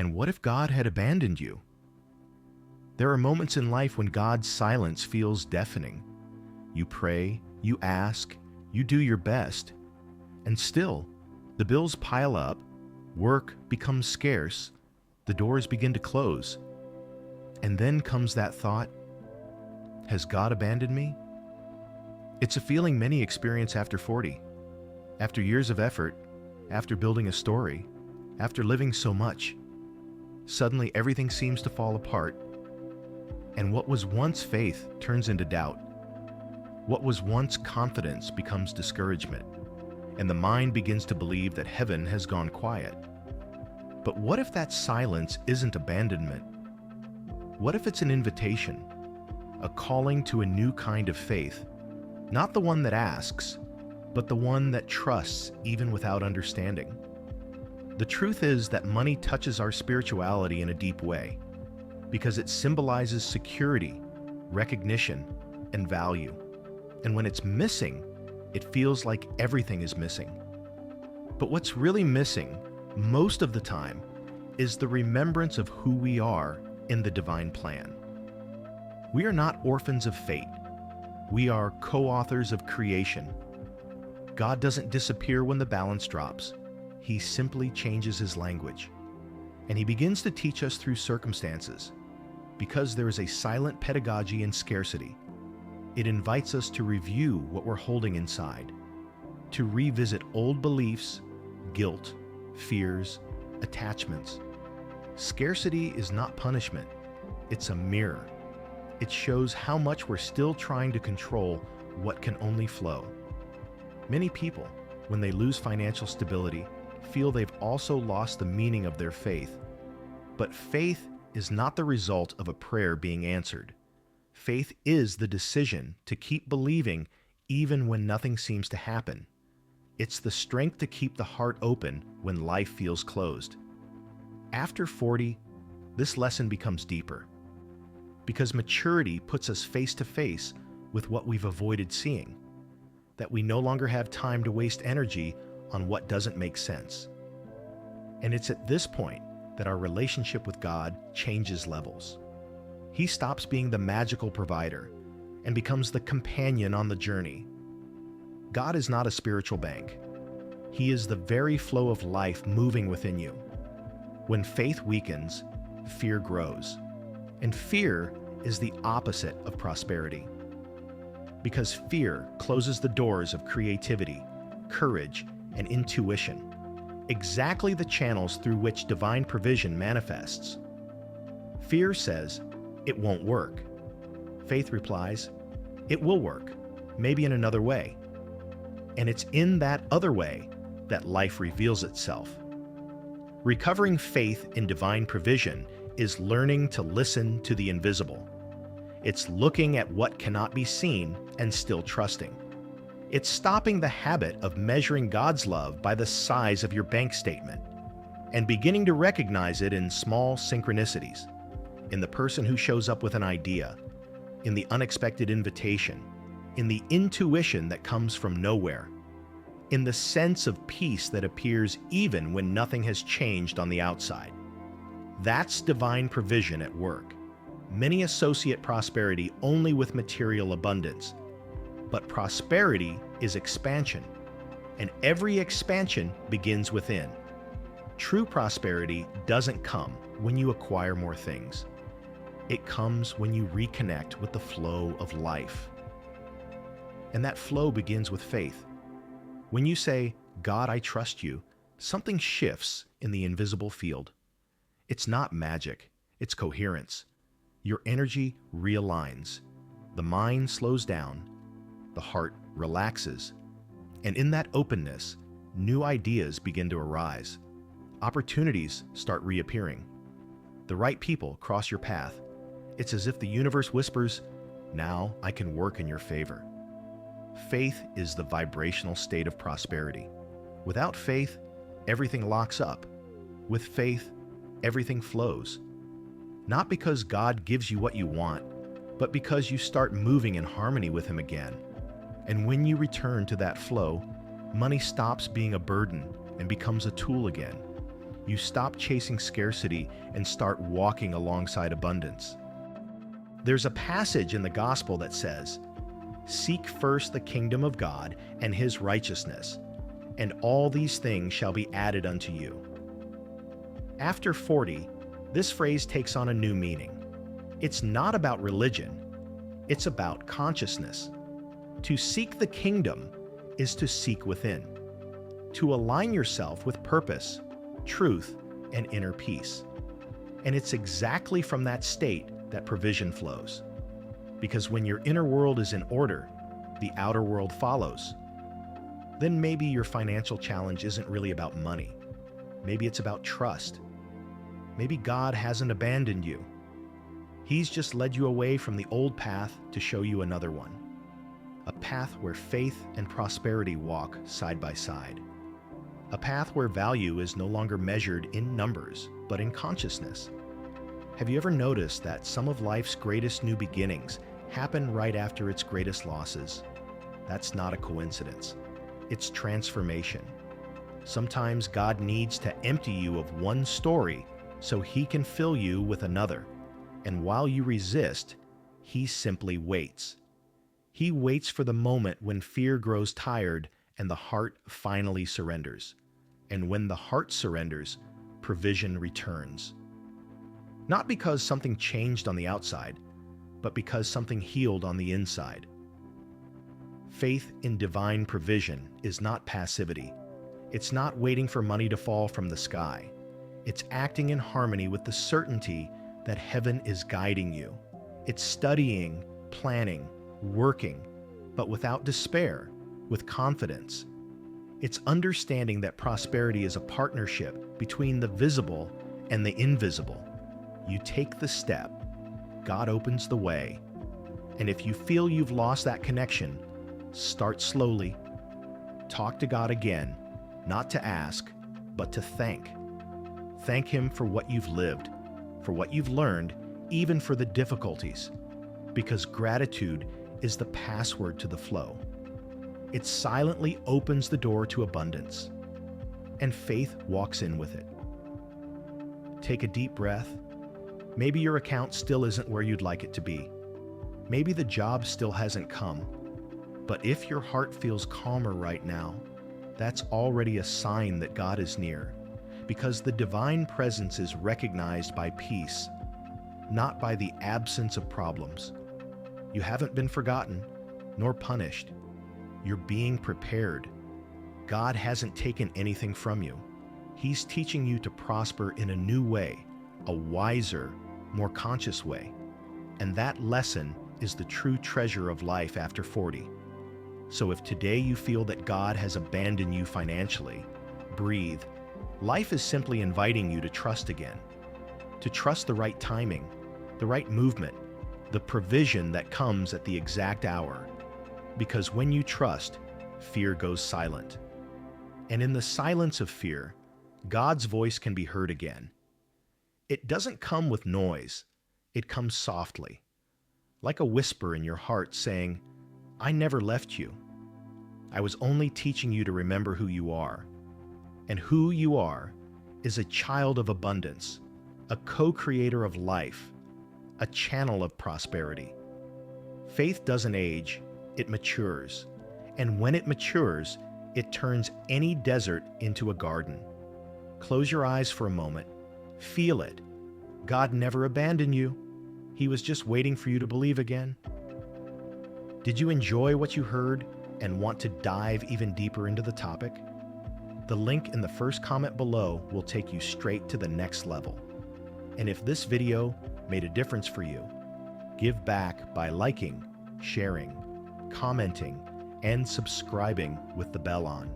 then what if God had abandoned you? There are moments in life when God's silence feels deafening. You pray, you ask, you do your best, and still, the bills pile up, work becomes scarce, the doors begin to close. And then comes that thought, has God abandoned me? It's a feeling many experience after 40. After years of effort, after building a story, after living so much, suddenly everything seems to fall apart. And what was once faith turns into doubt. What was once confidence becomes discouragement, and the mind begins to believe that heaven has gone quiet. But what if that silence isn't abandonment? What if it's an invitation, a calling to a new kind of faith, not the one that asks, but the one that trusts even without understanding? The truth is that money touches our spirituality in a deep way, because it symbolizes security, recognition, and value. And when it's missing, it feels like everything is missing. But what's really missing, most of the time, is the remembrance of who we are in the divine plan. We are not orphans of fate. We are co-authors of creation. God doesn't disappear when the balance drops. He simply changes his language. And he begins to teach us through circumstances, because there is a silent pedagogy in scarcity. It invites us to review what we're holding inside, to revisit old beliefs, guilt, fears, attachments. Scarcity is not punishment, it's a mirror. It shows how much we're still trying to control what can only flow. Many people, when they lose financial stability, feel they've also lost the meaning of their faith. But faith is not the result of a prayer being answered. Faith is the decision to keep believing even when nothing seems to happen. It's the strength to keep the heart open when life feels closed. After 40, this lesson becomes deeper, because maturity puts us face to face with what we've avoided seeing, that we no longer have time to waste energy on what doesn't make sense. And it's at this point that our relationship with God changes levels. He stops being the magical provider and becomes the companion on the journey. God is not a spiritual bank. He is the very flow of life moving within you. When faith weakens, fear grows. And fear is the opposite of prosperity. Because fear closes the doors of creativity, courage, and intuition, exactly the channels through which divine provision manifests. Fear says, it won't work. Faith replies, it will work, maybe in another way. And it's in that other way that life reveals itself. Recovering faith in divine provision is learning to listen to the invisible. It's looking at what cannot be seen and still trusting. It's stopping the habit of measuring God's love by the size of your bank statement and beginning to recognize it in small synchronicities, in the person who shows up with an idea, in the unexpected invitation, in the intuition that comes from nowhere, in the sense of peace that appears even when nothing has changed on the outside. That's divine provision at work. Many associate prosperity only with material abundance, but prosperity is expansion, and every expansion begins within. True prosperity doesn't come when you acquire more things. It comes when you reconnect with the flow of life. And that flow begins with faith. When you say, God, I trust you, something shifts in the invisible field. It's not magic, it's coherence. Your energy realigns. The mind slows down. The heart relaxes. And in that openness, new ideas begin to arise. Opportunities start reappearing. The right people cross your path. It's as if the universe whispers, now I can work in your favor. Faith is the vibrational state of prosperity. Without faith, everything locks up. With faith, everything flows. Not because God gives you what you want, but because you start moving in harmony with Him again. And when you return to that flow, money stops being a burden and becomes a tool again. You stop chasing scarcity and start walking alongside abundance. There's a passage in the gospel that says, "Seek first the kingdom of God and his righteousness, and all these things shall be added unto you." After 40, this phrase takes on a new meaning. It's not about religion, it's about consciousness. To seek the kingdom is to seek within, to align yourself with purpose, truth, and inner peace. And it's exactly from that state that provision flows. Because when your inner world is in order, the outer world follows. Then maybe your financial challenge isn't really about money. Maybe it's about trust. Maybe God hasn't abandoned you. He's just led you away from the old path to show you another one. A path where faith and prosperity walk side by side. A path where value is no longer measured in numbers, but in consciousness. Have you ever noticed that some of life's greatest new beginnings happen right after its greatest losses? That's not a coincidence. It's transformation. Sometimes God needs to empty you of one story so he can fill you with another. And while you resist, he simply waits. He waits for the moment when fear grows tired and the heart finally surrenders. And when the heart surrenders, provision returns. Not because something changed on the outside, but because something healed on the inside. Faith in divine provision is not passivity. It's not waiting for money to fall from the sky. It's acting in harmony with the certainty that heaven is guiding you. It's studying, planning, working, but without despair, with confidence. It's understanding that prosperity is a partnership between the visible and the invisible. You take the step, God opens the way, and if you feel you've lost that connection, start slowly. Talk to God again, not to ask, but to thank. Thank him for what you've lived, for what you've learned, even for the difficulties, because gratitude is the password to the flow. It silently opens the door to abundance, and faith walks in with it. Take a deep breath. Maybe your account still isn't where you'd like it to be. Maybe the job still hasn't come. But if your heart feels calmer right now, that's already a sign that God is near, because the divine presence is recognized by peace, not by the absence of problems. You haven't been forgotten, nor punished. You're being prepared. God hasn't taken anything from you. He's teaching you to prosper in a new way, a wiser, more conscious way. And that lesson is the true treasure of life after 40. So if today you feel that God has abandoned you financially, breathe. Life is simply inviting you to trust again, to trust the right timing, the right movement, the provision that comes at the exact hour. Because when you trust, fear goes silent. And in the silence of fear, God's voice can be heard again. It doesn't come with noise. It comes softly, like a whisper in your heart saying, "I never left you. I was only teaching you to remember who you are." And who you are is a child of abundance, a co-creator of life, a channel of prosperity. Faith doesn't age, it matures. And when it matures, it turns any desert into a garden. Close your eyes for a moment. Feel it. God never abandoned you. He was just waiting for you to believe again. Did you enjoy what you heard and want to dive even deeper into the topic? The link in the first comment below will take you straight to the next level. And if this video made a difference for you, give back by liking, sharing, commenting, and subscribing with the bell on.